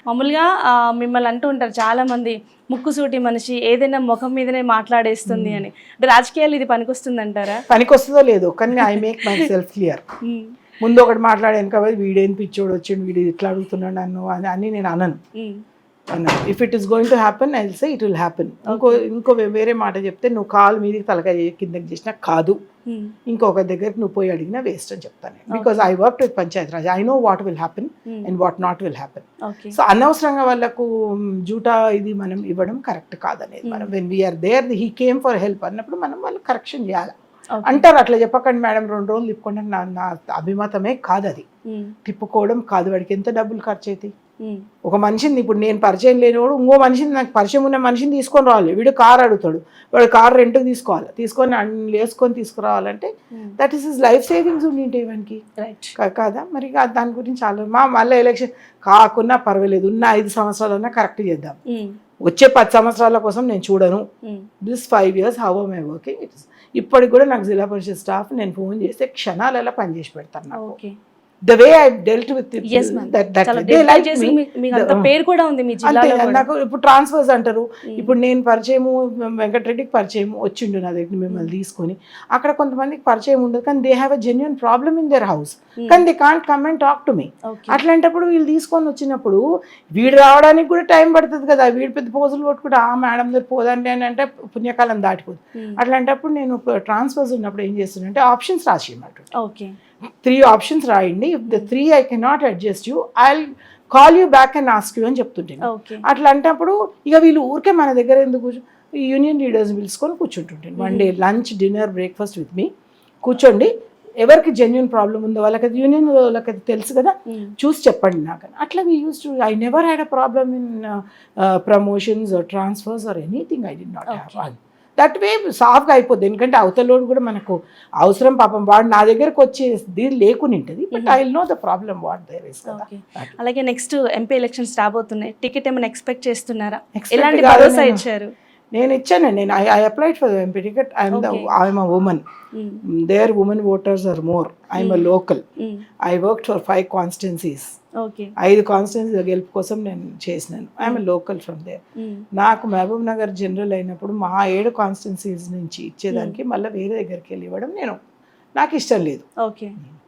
మామూలుగా మిమ్మల్ని అంటూ ఉంటారు చాలా మంది, ముక్కుసూటి మనిషి, ఏదైనా ముఖం మీదనే మాట్లాడేస్తుంది అని. అంటే రాజకీయాలు ఇది పనికొస్తుంది అంటారా? పనికొస్తుందో లేదో, కానీ I make my self clear. ముందు ఒకటి మాట్లాడాను కాబట్టి వీడేం పిచ్చోడు వచ్చిండు, వీడు ఇట్లా అడుగుతున్నాడు నన్ను అని నేను అనను. If it is going to happen I will say it will happen. ఇంకో వేరే మాట చెప్తే నువ్వు కాలు మీదకి తలకాయ కిందకి చేసినా కాదు, ఇంకొక దగ్గరికి నువ్వు పోయి అడిగినా వేస్ట్ అని చెప్తాను. Because I work with Panchayat Raj, I know what will happen and what not will happen. So అనవసరంగా వాళ్ళకు జూటా ఇది మనం ఇవ్వడం కరెక్ట్ కాదనేది. మనం when we're there, he came for help అన్నప్పుడు మనం వాళ్ళు కరెక్షన్ చేయాలి. అంటారు అట్లా చెప్పకండి మేడం 2 రోజులు తిప్పుకోండి, నా అభిమతమే కాదు అది. తిప్పుకోవడం కాదు, వాడికి ఎంత డబ్బులు ఖర్చు అవుతాయి. ఒక మనిషిని ఇప్పుడు నేను పరిచయం లేనివాడు ఇంకో మనిషిని, నాకు పరిచయం ఉన్న మనిషిని తీసుకొని రావాలి. వీడు కారు అడుగుతాడు, వాడు కారు రెంట్కి తీసుకోవాలి, తీసుకొని వేసుకొని తీసుకురావాలంటే that is his life savings ఉండింటే ఇవన్నీ కాదా. మరి దాని గురించి మళ్ళీ ఎలక్షన్ కాకున్నా పర్వాలేదు, ఉన్న 5 సంవత్సరాలన్నా కరెక్ట్ చేద్దాం. వచ్చే 10 సంవత్సరాల కోసం నేను చూడను. This 5 years how I working it is. ఇప్పటికి కూడా నాకు జిల్లా పరిషత్ స్టాఫ్ నేను ఫోన్ చేస్తే క్షణాలలో పనిచేసి పెడతాను. నాకు the way I dealt with it, that they like me. పేరు కూడా ఉంది మీ జిల్లాలో. నాకు ఇప్పుడు ట్రాన్స్ఫర్స్ అంటారు. ఇప్పుడు నేను పరిచయము వెంకటరెడ్డికి పరిచయం వచ్చిండు నా దగ్గర మిమ్మల్ని తీసుకొని. అక్కడ కొంతమందికి పరిచయం ఉండదు, కానీ they have a genuine problem in their house, కానీ they can't come and talk to me. అట్లాంటప్పుడు వీళ్ళు తీసుకొని వచ్చినప్పుడు వీడు రావడానికి కూడా టైం పడుతుంది కదా. వీడు పెద్ద పోజులు కొట్టుకుంటే ఆ మేడం దగ్గర పోదండి అని అంటే పుణ్యకాలం దాటిపోదు. అట్లాంటప్పుడు నేను ట్రాన్స్ఫర్స్ ఉన్నప్పుడు ఏం చేస్తున్నానంటే ఆప్షన్స్ రాసేయమంటాడు. 3 options రాయండి. If the 3 I cannot adjust you, I'll call you back and ask you అని చెప్తుంటాను. అట్లా అంటప్పుడు ఇక వీళ్ళు ఊరికే మన దగ్గర ఎందుకు యూనియన్ లీడర్స్ పిలుచుకొని కూర్చుంటుంటాను. 1 day lunch dinner breakfast with me కూర్చోండి, ఎవరికి జెన్యూన్ ప్రాబ్లం ఉందో వాళ్ళకి యూనియన్ వాళ్ళకి తెలుసు కదా, చూసి చెప్పండి నాకు. అట్లా we use to, I never had a problem in promotions or transfers or anything. I did not have. That way సాఫ్గా అయిపోద్ది. ఎందుకంటే అవతలోడు కూడా మనకు అవసరం, పాపం వాడు నా దగ్గరకు వచ్చేది లేకుని ఉంటుంది, but I will know the problem what there is కదా. అలాగే నెక్స్ట్ ఎంపీ ఎలక్షన్స్ రాబోతున్నాయి, టికెట్ ఏమైనా ఎక్స్పెక్ట్ చేస్తున్నారా? ఎలాంటి భరోసా ఇచ్చారు? నేను ఇచ్చాను. నేను I applied for the MP ticket. I'm a women, there women voters are more. I'm a local. I worked for 5 constituencies. 5 constituency గెలుపు కోసం నేను చేసినాను. I'm local from there. నాకు మహబూబ్ నగర్ జనరల్ అయినప్పుడు మా 7 కాన్స్టిట్యున్సీస్ నుంచి ఇచ్చేదానికి మళ్ళీ వేరే దగ్గరికి వెళ్ళి ఇవ్వడం నాకు ఇష్టం లేదు.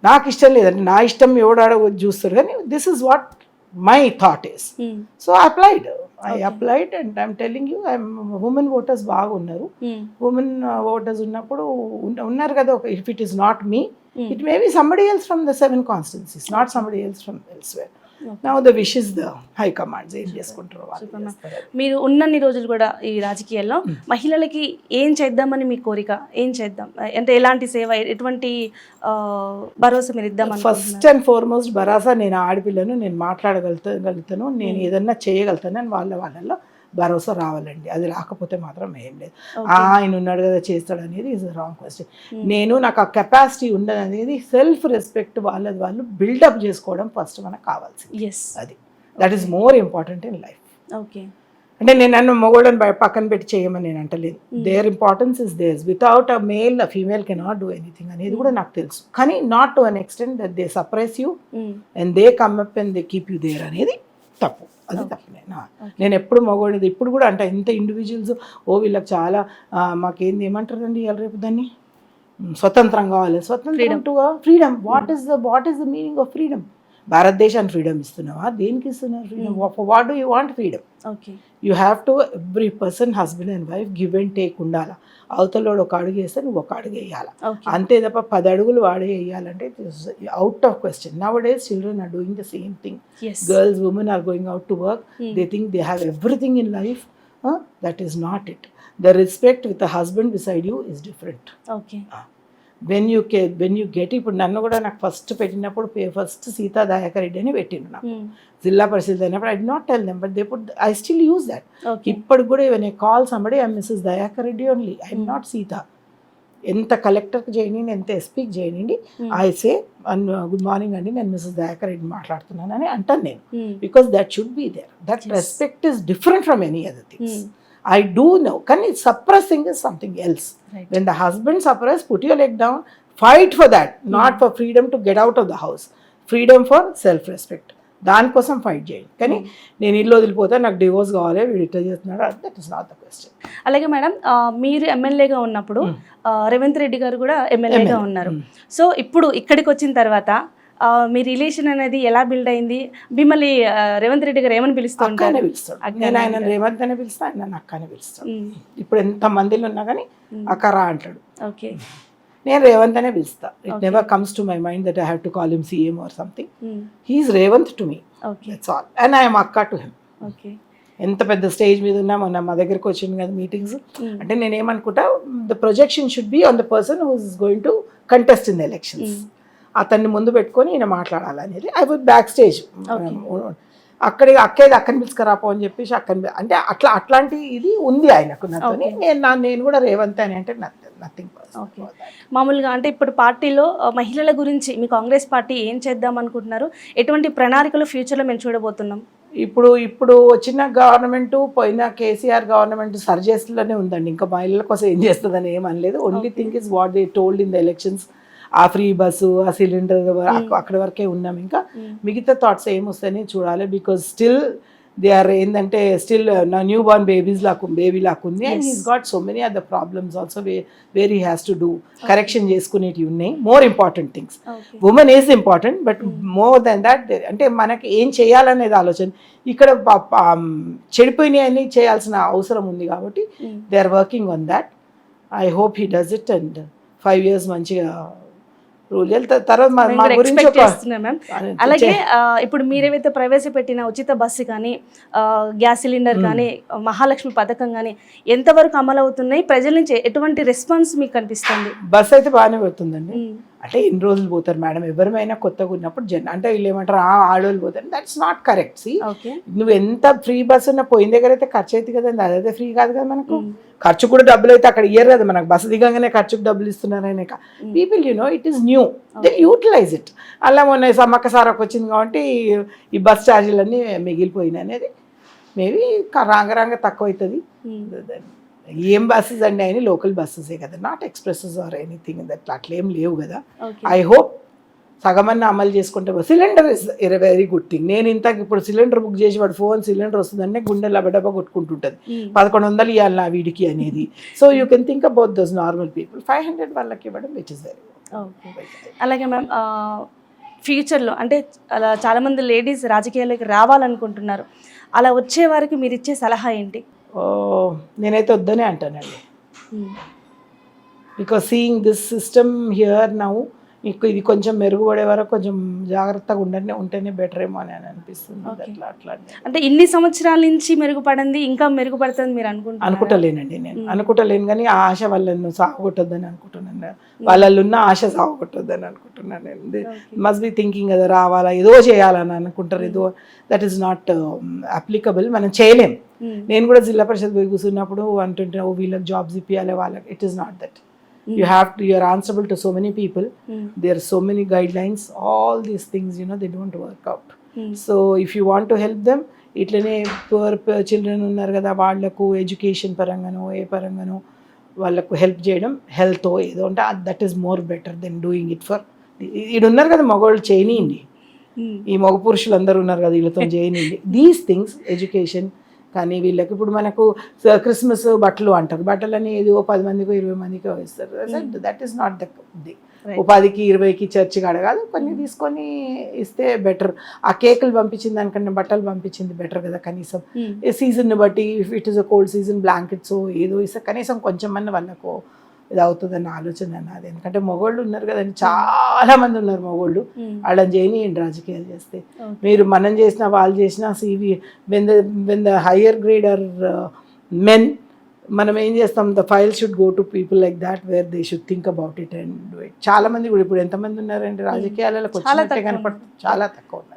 నాకు ఇష్టం లేదంటే నా ఇష్టం ఎవడాడ చూస్తారు, కానీ this is what my thought is. So I applied and I'm telling you, women voters బాగా ఉన్నారు. ఉమెన్ ఓటర్స్ ఉన్నప్పుడు ఉన్నారు కదా. If it is not me, it may be somebody else from the 7 constituencies, not somebody else from elsewhere. Now the wish is the high command. ఏం చేసుకుంటారో వాళ్ళు. మీరు ఉన్నన్ని రోజులు కూడా ఈ రాజకీయాల్లో మహిళలకి ఏం చేద్దామని మీ కోరిక? ఏం చేద్దాం అంటే ఎలాంటి సేవ, ఎటువంటి భరోసా మీరు ఇద్దామని? ఫస్ట్ అండ్ ఫార్మోస్ట్ భరోసా, నేను ఆడపిల్లను, నేను మాట్లాడగలుగుతాను, నేను ఏదన్నా చేయగలుగుతాను అని వాళ్ళలో భరోసా రావాలండి. అది రాకపోతే మాత్రం ఏం లేదు. ఆయన ఉన్నాడు కదా చేస్తాడు అనేది ఇస్ రాంగ్ క్వశ్చన్. నాకు ఆ కెపాసిటీ ఉండదు అనేది సెల్ఫ్ రెస్పెక్ట్ వాళ్ళు బిల్డప్ చేసుకోవడం ఫస్ట్ మనకు కావాల్సింది. అది that is more important in life. అంటే నేను నన్ను మొగోళ్ళని పక్కన పెట్టి చేయమని నేను అంటలేదు. Their importance is theirs. Without a male a female cannot do anything అనేది కూడా నాకు తెలుసు. కానీ not to an extent that they suppress you and they come up and they keep you there అనేది తప్పు. అది తప్పు. నేను ఎప్పుడు మగోడిది ఇప్పుడు కూడా అంటే ఇంత ఇండివిజువల్స్ వీళ్ళకి చాలా మాకేంది ఏమంటారండి ఇవాళ రేపు దాన్ని స్వతంత్రం కావాలి. స్వతంత్రం to freedom. What is the meaning of freedom? భారతదేశాన్ని ఫ్రీడమ్ ఇస్తున్నావా? దేనికి ఇస్తున్నారు freedom? What do you want freedom? You have to every person husband and wife give and take ఉండాలి. అవతలోడు ఒక అడుగు వేస్తే నువ్వు ఒక అడుగు వేయాలి. అంతే తప్ప 10 అడుగులు వాడే వేయాలంటే out of question. Nowadays children are doing the same thing. Girls, women are going out to work. They think they have everything in life. That is not it. The respect with the husband beside you is different. When you get. ఇప్పుడు నన్ను కూడా నాకు first పెట్టినప్పుడు first Sita Dayakar Reddy అని పెట్టిండు నాకు జిల్లా పరిషత్ అయినప్పుడు. I did not tell them, but they put, I still use that. ఇప్పటికి కూడా when I call somebody, I Mrs Dayakar Reddy only. I am not Sita. ఎంత కలెక్టర్కి చేయనండి, ఎంత ఎస్పీకి చేయనండి, ఐ సే గుడ్ మార్నింగ్ అండి, నేను మిస్సెస్ దయాకర్ రెడ్డి మాట్లాడుతున్నాను అని అంటాను నేను. Because that should be there. That respect is different from any other things. I do know. Can suppressing is something else. When the husband suppress, put your leg down, fight for that. Not for freedom to get out of the house. Freedom for self-respect. దానికోసం fight చేయండి. కానీ నేను ఇల్లు వదిలిపోతే నాకు divorce కావాలి, వీడు ఇట్లా చేస్తున్నాడు, that is not the question. అలాగే మేడం, మీరు ఎమ్మెల్యేగా ఉన్నప్పుడు రేవంత్ రెడ్డి గారు కూడా ఎమ్మెల్యేగా ఉన్నారు. సో ఇప్పుడు ఇక్కడికి వచ్చిన తర్వాత మీ రిలేషన్ అనేది ఎలా బిల్డ్ అయింది? మిమ్మల్ని రేవంత్ రెడ్డి గారు ఏమని పిలుస్తూ ఉంటారు? నేను ఆయన రేవంత్ అనే పిలుస్తా, ఆయన నన్ను అక్క అని పిలుస్తాను. ఇప్పుడు ఎంత మందిలో ఉన్నా కానీ అక్కరా అంటాడు. ఓకే, నేను రేవంత్ అనే పిలుస్తా. It never comes to my mind that I have to call him CM or something. He's Revanth to me, that's all, and I'm అక్క టు హిమ్. ఓకే, ఎంత పెద్ద స్టేజ్ మీద ఉన్నా మొన్న మా దగ్గరకు వచ్చింది కదా మీటింగ్స్, అంటే నేనేమనుకుంటా, the projection should be on the person who is going to contest in the elections. అతన్ని ముందు పెట్టుకొని ఈయన మాట్లాడాలనేది. ఐ వుడ్ బ్యాక్ స్టేజ్ అక్కేది అక్కని పిలుచుకురాపో అని చెప్పేసి అక్కని, అంటే అట్లాంటి ఇది ఉంది ఆయనకు నాతో. నేను కూడా రేవంత్ అని అంటే నథింగ్. మామూలుగా అంటే ఇప్పుడు పార్టీలో మహిళల గురించి మీ కాంగ్రెస్ పార్టీ ఏం చేద్దాం అనుకుంటున్నారు? ఎటువంటి ప్రణాళికలు ఫ్యూచర్లో మేము చూడబోతున్నాం? ఇప్పుడు వచ్చిన గవర్నమెంట్, పోయిన కేసీఆర్ గవర్నమెంట్ సర్జెస్ట్లోనే ఉందండి. ఇంకా మహిళల కోసం ఏం చేస్తుందని ఏమనలేదు. Only thing is what they told in the elections. ఆ ఫ్రీ బస్సు, ఆ సిలిండర్, అక్కడి వరకే ఉన్నాం. ఇంకా మిగతా థాట్స్ ఏమొస్తాయని చూడాలి. బికాజ్ స్టిల్ దే ఆర్ ఏంటంటే స్టిల్ నా న్యూ బార్న్ బేబీ లాగా ఉంది. And he's got so many other problems also where he has to do correction చేసుకునేవి ఉన్నాయి. More important things. Women is important, but more than that అంటే మనకి ఏం చేయాలనేది ఆలోచన. ఇక్కడ చెడిపోయినాయని చేయాల్సిన అవసరం ఉంది కాబట్టి they are working on that. I hope he does it and 5 years మంచిగా రూల్ తర్వాత మా గురించి అలాగే ఇప్పుడు మీరేవైతే ప్రవేశపెట్టిన ఉచిత బస్సు కానీ, గ్యాస్ సిలిండర్ కానీ, మహాలక్ష్మి పథకం కానీ ఎంతవరకు అమలు అవుతున్నాయి? ప్రజల నుంచి ఎటువంటి రెస్పాన్స్ మీకు కనిపిస్తుంది? బస్సు అయితే బాగానే పోతుందండి. అంటే ఎన్ని రోజులు పోతారు మేడం? ఎవరిమైనా కొత్తగా ఉన్నప్పుడు అంటే వీళ్ళు ఏమంటారు, ఆడవాళ్ళు పోతారు. That's not correct. సి, నువ్వు ఎంత ఫ్రీ బస్ ఉన్నా పోయిన దగ్గర అయితే ఖర్చు అవుతుంది కదండి. అదైతే ఫ్రీ కాదు కదా మనకు. ఖర్చు కూడా డబ్బులు అయితే అక్కడ ఇయ్యరు కదా మనకు. బస్సు దిగంగానే ఖర్చుకు డబ్బులు ఇస్తున్నారనే people it is new, they utilize it. అలా మొన్న సమ్మక్క సారకు వచ్చింది కాబట్టి ఈ బస్ ఛార్జీలన్నీ మిగిలిపోయినాయి అనేది మేబీ రాంగ తక్కువ అవుతుంది. ఏం బస్సెస్ అండి అయినా లోకల్ బస్సెసే కదా, not expresses or anything that అట్లా ఏం లేవు కదా. ఐ హోప్ సగమన్నా అమలు చేసుకుంటే. Cylinder is very good thing. నేను ఇప్పుడు సిలిండర్ బుక్ చేసి వాడు ఫోన్ సిలిండర్ వస్తుందంటే గుండె లబడబా కొట్టుకుంటుంటుంది. 1100 ఇవ్వాలి నా వీడికి అనేది. So you can think about those normal people. 500 వాళ్ళకి ఇవ్వడం విచ్ ఇస్ వెరీ గుడ్. అలాగే మ్యామ్, ఫ్యూచర్లో అంటే అలా చాలామంది లేడీస్ రాజకీయాల్లోకి రావాలనుకుంటున్నారు. అలా వచ్చే వారికి మీరు ఇచ్చే సలహా ఏంటి? నేనైతే వద్దనే అంటానండి. Because seeing this system here now, ఇది కొంచెం మెరుగుపడే వరకు కొంచెం జాగ్రత్తగా ఉంటేనే బెటర్ ఏమో అని అనిపిస్తుంది. అట్లా అంటే ఇన్ని సంవత్సరాల నుంచి మెరుగుపడింది, ఇంకా మెరుగుపడుతుంది మీరు అనుకుంటలేనండి. నేను అనుకుంటలేను కానీ ఆ ఆశ వాళ్ళను సాగొట్టొద్దని అనుకుంటున్నాను. వాళ్ళల్లో ఉన్న ఆశ సాగొట్టొద్దని అనుకుంటున్నాను. నేను మస్ట్ బి థింకింగ్ కదా, రావాలా ఏదో చేయాలని అనుకుంటారు. ఏదో దట్ ఈస్ నాట్ అప్లికబుల్. మనం చేయలేం. నేను కూడా జిల్లా పరిషత్ పోయి కూర్చున్నప్పుడు అంటుంటే వీళ్ళకి జాబ్స్ ఇప్పియాలి వాళ్ళకి. It is not that. You are answerable to so many people. There are so many guidelines. All these things, they don't work out. So if you want to help them, itlane poor children unnar kada, vallaku education parangano A parangano vallaku help చేయడం, health ఏదో అంటే that is more better than doing it for. ఇది ఉన్నారు కదా మగవాళ్ళు చేయనియండి, ఈ మగ పురుషులు అందరూ ఉన్నారు కదా వీళ్ళతో చేయనియండి. దీస్ థింగ్స్ ఎడ్యుకేషన్ కానీ వీళ్ళకి ఇప్పుడు మనకు క్రిస్మస్ బట్టలు అంటారు. బట్టలని ఏదో 10 మందికో 20 మందికో ఇస్తారు. దట్ ఈస్ నాట్ ది 10కి 20కి చర్చికి అడగాలి. కొన్ని తీసుకొని ఇస్తే బెటర్. ఆ కేకులు పంపించింది దానికన్నా బట్టలు పంపించింది బెటర్ కదా. కనీసం సీజన్ని బట్టి if it is a cold season blankets ఏదో ఇస్తే కనీసం కొంచెం అన్న వాళ్ళకు ఇది అవుతుందన్న ఆలోచన నాది. ఎందుకంటే మగవాళ్ళు ఉన్నారు కదండి, చాలా మంది ఉన్నారు మగవాళ్ళు. వాళ్ళని చేయనియండి రాజకీయాలు చేస్తే. మీరు మనం చేసినా వాళ్ళు చేసినా సివి when the higher grade are men, మనం ఏం చేస్తాం, the file should go to people like that where they should think about it and do it. చాలా మంది కూడా ఇప్పుడు ఎంతమంది ఉన్నారంటే రాజకీయాలకు వచ్చినట్టే కనపడుతుంది, చాలా తక్కువ ఉన్నారు.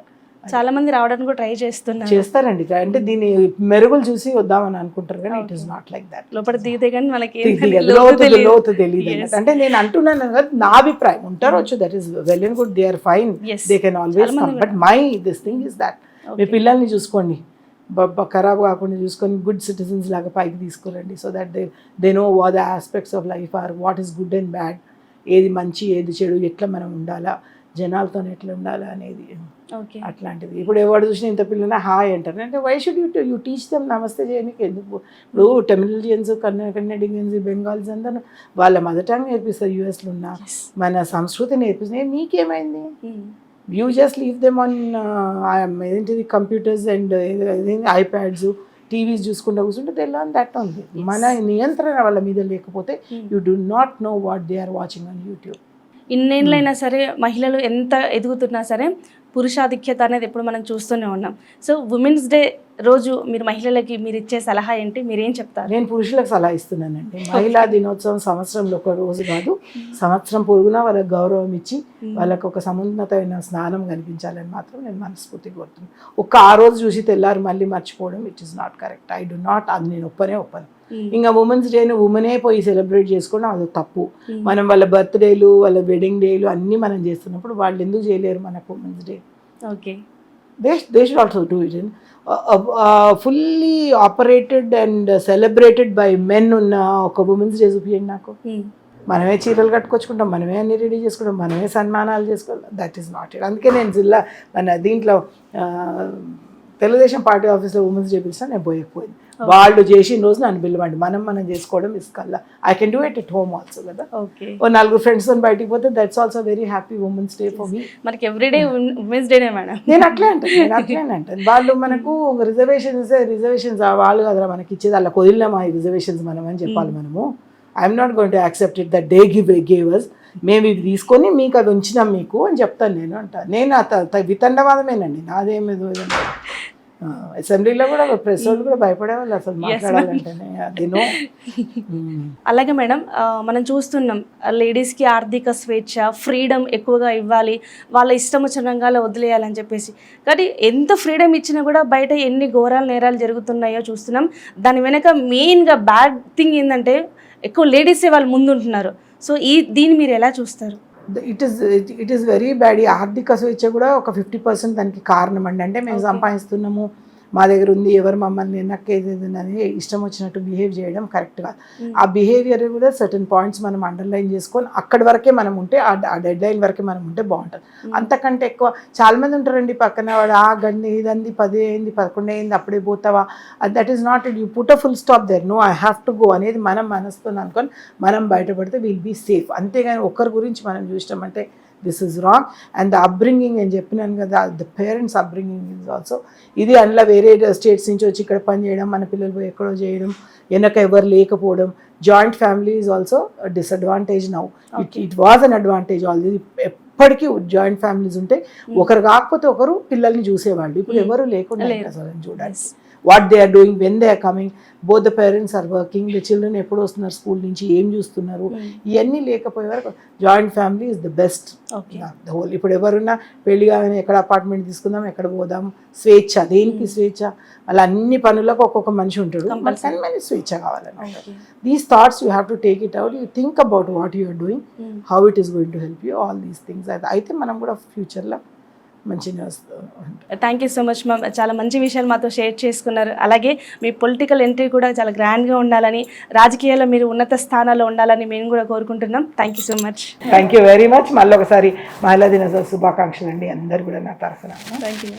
చాలా మంది రావడానికి కూడా ట్రై చేస్తారండి. అంటే దీన్ని మెరుగులు చూసి వద్దామని అనుకుంటారు కానీ it is not like that. లోపల దిగితే కానీ మనకి లోతు తెలియదు. అంటే నేను అంటున్నాను కదా, నా అభిప్రాయం. ఉంటారు వచ్చు, that is well and good, they are fine, they can always come. But my this thing is that మీ పిల్లల్ని చూసుకోండి, ఖరాబ్ కాకుండా చూసుకొని గుడ్ సిటిజన్స్ లాగా పైకి తీసుకురండి. So that they know what the aspects of life are, what is good and bad, ఏది మంచి ఏది చెడు, ఎట్లా మనం ఉండాలా. జనాలతో ఎట్లా ఉండాలి అనేది ఓకే. అట్లాంటిది. ఇప్పుడు ఎవరు చూసినా ఇంత పిల్లన హాయ్ అంటారు అంటే why should you teach them namaste చేయడానికి ఎందుకు? ఇప్పుడు తమిళియన్స్, కన్నడియన్స్, బెంగాల్స్ అందరూ వాళ్ళ మదర్ టంగ్ నేర్పిస్తారు యూఎస్లో ఉన్న, మన సంస్కృతి నేర్పిస్తారు. నీకేమైంది? You just leave them on ఏంటిది కంప్యూటర్స్ అండ్ ఐప్యాడ్స్, టీవీస్ చూసుకుంటూ కూర్చుంటే తెల్లని దట్ ఉంది. మన నియంత్రణ వాళ్ళ మీద లేకపోతే you do not know what they are watching on YouTube. ఇన్నేళ్ళైనా సరే మహిళలు ఎంత ఎదుగుతున్నా సరే పురుషాధిక్యత అనేది ఎప్పుడు మనం చూస్తూనే ఉన్నాం. సో ఉమెన్స్ డే రోజు మీరు మహిళలకి మీరు ఇచ్చే సలహా ఏంటి, మీరేం చెప్తారు? నేను పురుషులకు సలహా ఇస్తున్నానండి. మహిళా దినోత్సవం సంవత్సరంలో ఒక రోజు కాదు, సంవత్సరం పొడుగునా వాళ్ళకి గౌరవం ఇచ్చి వాళ్ళకి ఒక సమున్నతమైన స్నానం కనిపించాలని మాత్రం నేను మనస్ఫూర్తిగా కోరుతున్నాను. ఆ రోజు చూసి తెల్లారు మళ్ళీ మర్చిపోవడం it is not correct. I do not, అది నేను ఒప్పను. ఇంకా ఉమెన్స్ డేను ఉమెనే పోయి సెలబ్రేట్ చేసుకోవడం అది తప్పు. మనం వాళ్ళ బర్త్డేలు, వాళ్ళ వెడ్డింగ్ డేలు అన్నీ మనం చేస్తున్నప్పుడు వాళ్ళు ఎందుకు చేయలేరు మనకు women's day? Okay. They should also do it in fully operated and celebrated by men ఉన్న ఒక ఉమెన్స్ డే చూపించండి నాకు. మనమే చీరలు కట్టుకొచ్చుకుంటాం, మనమే అన్ని రెడీ చేసుకుంటాం, మనమే సన్మానాలు చేసుకోవాలి. That is not it. అందుకే నేను మన దీంట్లో తెలుగుదేశం పార్టీ ఆఫీస్లో ఉమెన్స్ డే పిలిచినా నేను పోయకపోయింది. వాళ్ళు చేసిన రోజు నన్ను పిలవండి, మనం చేసుకోవడం ఇస్కల్లా. I can do it at home also కదా. ఓ 4 ఫ్రెండ్స్ బయటికి పోతే that's also very happy women's day for me. మనకి ఎవ్రీడే ఉమెన్స్ డేనే మేడం. నేను అట్లే అంటాను. వాళ్ళు మనకు రిజర్వేషన్స్ వాళ్ళు కదా మనకి ఇచ్చేది, అలా కుదిరినా మా రిజర్వేషన్స్ మనం అని చెప్పాలి మనము. I'm not going to accept it that they gave us. మేము ఇవి తీసుకొని మీకు అది ఉంచినాం మీకు అని చెప్తాను నేను అంటాను. నేను వితండవాదమేనండి నాదేమి. అసెంబ్లీలో కూడా ప్రెస్ వాళ్ళు కూడా భయపడేవాళ్ళు అసలు మాట్లాడాలంటేనే. అది నో. అలాగే మేడం, మనం చూస్తున్నాం లేడీస్కి ఆర్థిక స్వేచ్ఛ, ఫ్రీడమ్ ఎక్కువగా ఇవ్వాలి, వాళ్ళ ఇష్టం వచ్చిన రంగాల్లో వదిలేయాలని చెప్పేసి. కానీ ఎంత ఫ్రీడమ్ ఇచ్చినా కూడా బయట ఎన్ని ఘోరాలు నేరాలు జరుగుతున్నాయో చూస్తున్నాం. దాని వెనక మెయిన్గా బ్యాడ్ థింగ్ ఏంటంటే ఎక్కువ లేడీసే వాళ్ళు ముందుంటున్నారు. సో దీన్ని మీరు ఎలా చూస్తారు? It is very bad. ఈ ఆర్థిక స్వేచ్ఛ కూడా ఒక 50% దానికి కారణం అండి. అంటే మేము సంపాదిస్తున్నాము, మా దగ్గర ఉంది, ఎవరు మమ్మల్ని నక్కేదని ఇష్టం వచ్చినట్టు బిహేవ్ చేయడం కరెక్ట్ కాదు. ఆ బిహేవియర్ కూడా సర్టన్ పాయింట్స్ మనం అండర్లైన్ చేసుకొని అక్కడి వరకే మనం ఉంటే, ఆ డెడ్ లైన్ వరకే మనం ఉంటే బాగుంటుంది. అంతకంటే ఎక్కువ చాలా మంది ఉంటారండి పక్కన, వాడు గండి ఇదంది 10 అయింది 11 అయింది అప్పుడే పోతావా, that is not it. You put a full stop there. No, I have to go అనేది మనం మనసుతో అనుకొని మనం బయటపడితే విల్ బీ సేఫ్. అంతేగాని ఒకరి గురించి మనం చూసినామంటే this is wrong. And the upbringing అని చెప్పినాను కదా, the parents upbringing is also. ఇది అందులో వేరే స్టేట్స్ నుంచి వచ్చి ఇక్కడ పని చేయడం, మన పిల్లలు పోయి ఎక్కడో చేయడం, వెనక ఎవరు లేకపోవడం. Joint family is also disadvantage now. It was an advantage already. ఎప్పటికీ జాయింట్ ఫ్యామిలీస్ ఉంటే ఒకరు కాకపోతే ఒకరు పిల్లల్ని చూసేవాళ్ళు. ఇప్పుడు ఎవరు లేకుండా అసలు చూడాలి. What they are doing when they are coming, both the parents are working, the children ఎప్పుడు వస్తున్నారు స్కూల్ నుంచి, ఏం చూస్తున్నారు, ఇవన్నీ లేకపోయే వరకు joint family is the best the whole. ఇప్పుడు ఎవరున్నా పెళ్లి కాగానే ఎక్కడ అపార్ట్మెంట్ తీసుకుందాం, ఎక్కడ పోదాం, స్వేచ్ఛ. దేనికి స్వేచ్ఛ? అలా అన్ని పనులకు ఒక్కొక్క మనిషి ఉంటాడు, కానీ మళ్ళీ స్వేచ్ఛ కావాలన్నమాట. These thoughts you have to take it out. You think about what you are doing, how it is going to help you, all these things. అయితే మనం కూడా ఫ్యూచర్లో మంచిగా వస్తుంది. Thank you so much ma'am. చాలా మంచి విషయాలు మాతో షేర్ చేసుకున్నారు. అలాగే మీ పొలిటికల్ ఎంట్రీ కూడా చాలా గ్రాండ్గా ఉండాలని, రాజకీయాల్లో మీరు ఉన్నత స్థానాల్లో ఉండాలని మేము కూడా కోరుకుంటున్నాం. Thank you so much. Thank you very much. మళ్ళీ ఒకసారి మహిళా దినోత్సవ శుభాకాంక్షలు అండి అందరు కూడా నా తరఫున. Thank you.